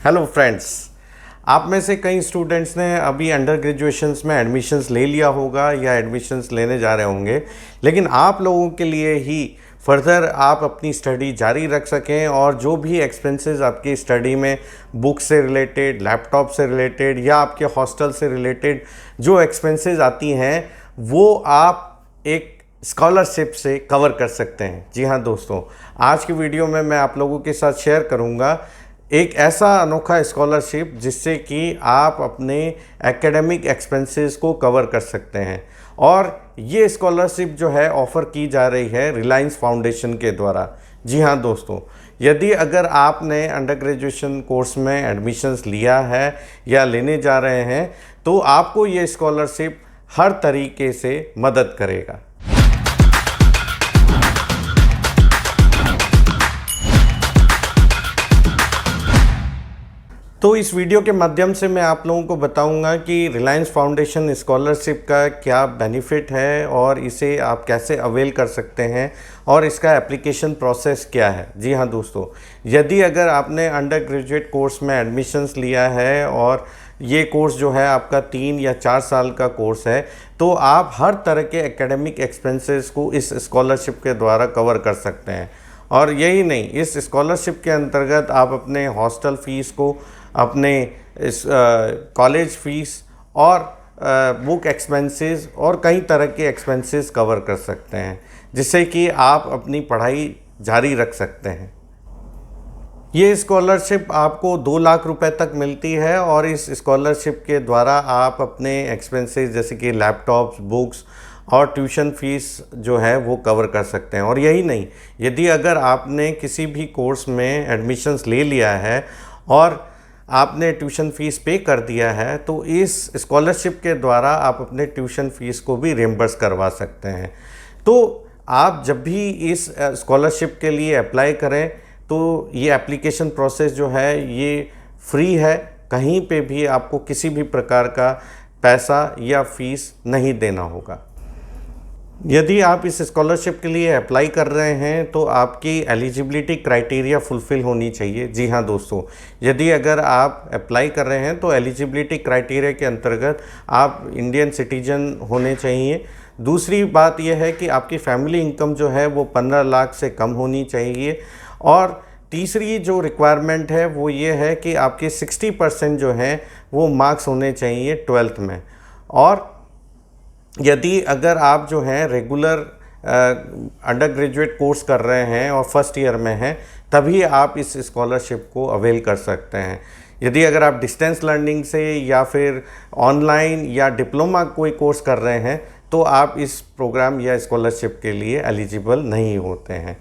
Hello friends, आप में से कई स्टूडेंट्स ने अभी अंडर ग्रेजुएशंस में एडमिशन्स ले लिया होगा या एडमिशन्स लेने जा रहे होंगे, लेकिन आप लोगों के लिए ही फर्दर आप अपनी स्टडी जारी रख सकें और जो भी एक्सपेंसेस आपकी स्टडी में बुक से रिलेटेड, लैपटॉप से रिलेटेड या आपके हॉस्टल से रिलेटेड जो एक्सपेंसेस आती हैं वो आप एक स्कॉलरशिप से कवर कर सकते हैं। जी हाँ दोस्तों, आज की वीडियो में मैं आप लोगों के साथ शेयर करूंगा एक ऐसा अनोखा स्कॉलरशिप जिससे कि आप अपने एकेडमिक एक्सपेंसेस को कवर कर सकते हैं। और ये स्कॉलरशिप जो है ऑफ़र की जा रही है रिलायंस फाउंडेशन के द्वारा। जी हाँ दोस्तों, यदि अगर आपने अंडर ग्रेजुएशन कोर्स में एडमिशन्स लिया है या लेने जा रहे हैं तो आपको ये स्कॉलरशिप हर तरीके से मदद करेगा। तो इस वीडियो के माध्यम से मैं आप लोगों को बताऊंगा कि रिलायंस फाउंडेशन स्कॉलरशिप का क्या बेनिफिट है और इसे आप कैसे अवेल कर सकते हैं और इसका एप्लीकेशन प्रोसेस क्या है। जी हाँ दोस्तों, यदि अगर आपने अंडर ग्रेजुएट कोर्स में एडमिशन्स लिया है और ये कोर्स जो है आपका 3 या 4 साल का कोर्स है तो आप हर तरह के एकेडमिक एक्सपेंसेस को इस स्कॉलरशिप के द्वारा कवर कर सकते हैं। और यही नहीं, इस स्कॉलरशिप के अंतर्गत आप अपने हॉस्टल फ़ीस को, अपने इस कॉलेज फ़ीस और बुक एक्सपेंसेस और कई तरह के एक्सपेंसेस कवर कर सकते हैं, जिससे कि आप अपनी पढ़ाई जारी रख सकते हैं। ये स्कॉलरशिप आपको 2 लाख रुपए तक मिलती है और इस स्कॉलरशिप के द्वारा आप अपने एक्सपेंसेस जैसे कि लैपटॉप्स, बुक्स और ट्यूशन फ़ीस जो है वो कवर कर सकते हैं। और यही नहीं, यदि अगर आपने किसी भी कोर्स में एडमिशन्स ले लिया है और आपने ट्यूशन फ़ीस पे कर दिया है तो इस स्कॉलरशिप के द्वारा आप अपने ट्यूशन फ़ीस को भी रिम्बर्स करवा सकते हैं। तो आप जब भी इस स्कॉलरशिप के लिए अप्लाई करें तो ये एप्लीकेशन प्रोसेस जो है ये फ्री है, कहीं पे भी आपको किसी भी प्रकार का पैसा या फ़ीस नहीं देना होगा। यदि आप इस स्कॉलरशिप के लिए अप्लाई कर रहे हैं तो आपकी एलिजिबिलिटी क्राइटेरिया फुलफ़िल होनी चाहिए। जी हाँ दोस्तों, यदि अगर आप अप्लाई कर रहे हैं तो एलिजिबिलिटी क्राइटेरिया के अंतर्गत आप इंडियन सिटीजन होने चाहिए। दूसरी बात यह है कि आपकी फैमिली इनकम जो है वो 15 लाख से कम होनी चाहिए। और तीसरी जो रिक्वायरमेंट है वो ये है कि आपके 60% जो हैं वो मार्क्स होने चाहिए 12th में। और यदि अगर आप जो हैं रेगुलर अंडर ग्रेजुएट कोर्स कर रहे हैं और फर्स्ट ईयर में हैं तभी आप इस स्कॉलरशिप को अवेल कर सकते हैं। यदि अगर आप डिस्टेंस लर्निंग से या फिर ऑनलाइन या डिप्लोमा कोई कोर्स कर रहे हैं तो आप इस प्रोग्राम या स्कॉलरशिप के लिए एलिजिबल नहीं होते हैं।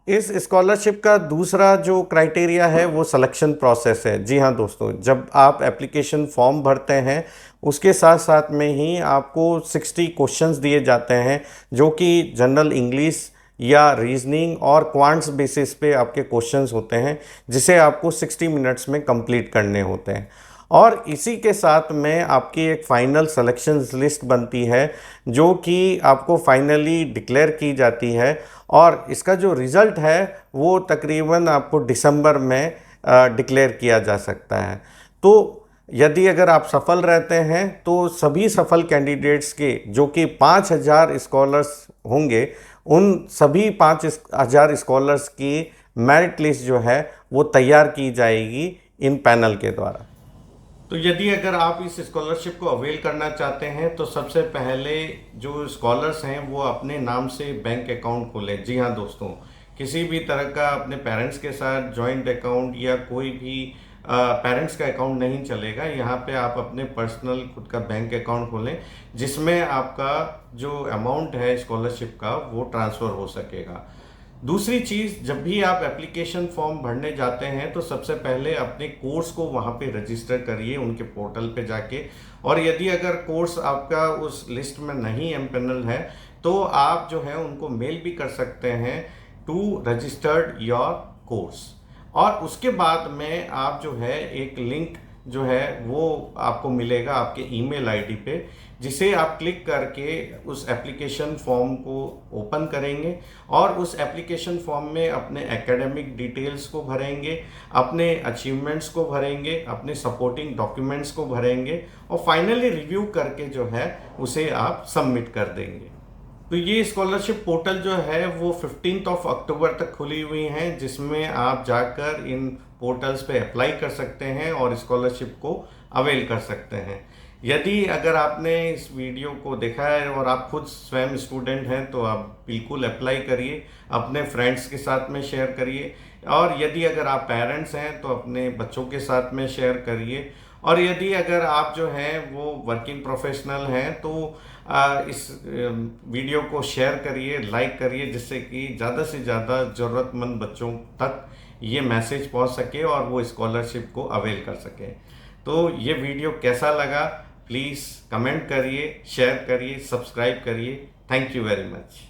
इस स्कॉलरशिप का दूसरा जो क्राइटेरिया है वो सिलेक्शन प्रोसेस है। जी हाँ दोस्तों, जब आप एप्लीकेशन फॉर्म भरते हैं उसके साथ साथ में ही आपको 60 क्वेश्चंस दिए जाते हैं जो कि जनरल इंग्लिश या रीजनिंग और क्वांट्स बेसिस पे आपके क्वेश्चंस होते हैं, जिसे आपको 60 मिनट्स में कंप्लीट करने होते हैं। और इसी के साथ में आपकी एक फ़ाइनल सिलेक्शन लिस्ट बनती है जो कि आपको फाइनली डिक्लेयर की जाती है और इसका जो रिज़ल्ट है वो तकरीबन आपको दिसंबर में डिक्लेयर किया जा सकता है। तो यदि अगर आप सफल रहते हैं तो सभी सफल कैंडिडेट्स के जो कि 5000 स्कॉलर्स होंगे, उन सभी 5000 स्कॉलर्स की मेरिट लिस्ट जो है वो तैयार की जाएगी इन पैनल के द्वारा। तो यदि अगर आप इस स्कॉलरशिप को अवेल करना चाहते हैं तो सबसे पहले जो स्कॉलर्स हैं वो अपने नाम से बैंक अकाउंट खोलें। जी हाँ दोस्तों, किसी भी तरह का अपने पेरेंट्स के साथ जॉइंट अकाउंट या कोई भी पेरेंट्स का अकाउंट नहीं चलेगा। यहाँ पे आप अपने पर्सनल खुद का बैंक अकाउंट खोलें जिसमें आपका जो अमाउंट है स्कॉलरशिप का वो ट्रांसफ़र हो सकेगा। दूसरी चीज़, जब भी आप एप्लीकेशन फॉर्म भरने जाते हैं तो सबसे पहले अपने कोर्स को वहाँ पे रजिस्टर करिए उनके पोर्टल पे जाके। और यदि अगर कोर्स आपका उस लिस्ट में नहीं एमपेनल है तो आप जो है उनको मेल भी कर सकते हैं टू रजिस्टर्ड योर कोर्स। और उसके बाद में आप जो है एक लिंक जो है वो आपको मिलेगा आपके ईमेल आईडी पे, जिसे आप क्लिक करके उस एप्लीकेशन फॉर्म को ओपन करेंगे और उस एप्लीकेशन फॉर्म में अपने एकेडमिक डिटेल्स को भरेंगे, अपने अचीवमेंट्स को भरेंगे, अपने सपोर्टिंग डॉक्यूमेंट्स को भरेंगे और फाइनली रिव्यू करके जो है उसे आप सबमिट कर देंगे। तो ये स्कॉलरशिप पोर्टल जो है वो 15 अक्टूबर तक खुली हुई है, जिसमें आप जाकर इन पोर्टल्स पे अप्लाई कर सकते हैं और स्कॉलरशिप को अवेल कर सकते हैं। यदि अगर आपने इस वीडियो को देखा है और आप खुद स्वयं स्टूडेंट हैं तो आप बिल्कुल अप्लाई करिए, अपने फ्रेंड्स के साथ में शेयर करिए, और यदि अगर आप पेरेंट्स हैं तो अपने बच्चों के साथ में शेयर करिए, और यदि अगर आप जो हैं वो वर्किंग प्रोफेशनल हैं तो इस वीडियो को शेयर करिए, लाइक करिए, जिससे कि ज़्यादा से ज़्यादा ज़रूरतमंद बच्चों तक ये मैसेज पहुंच सके और वो स्कॉलरशिप को अवेल कर सके। तो ये वीडियो कैसा लगा प्लीज़ कमेंट करिए, शेयर करिए, सब्सक्राइब करिए। Thank you very much.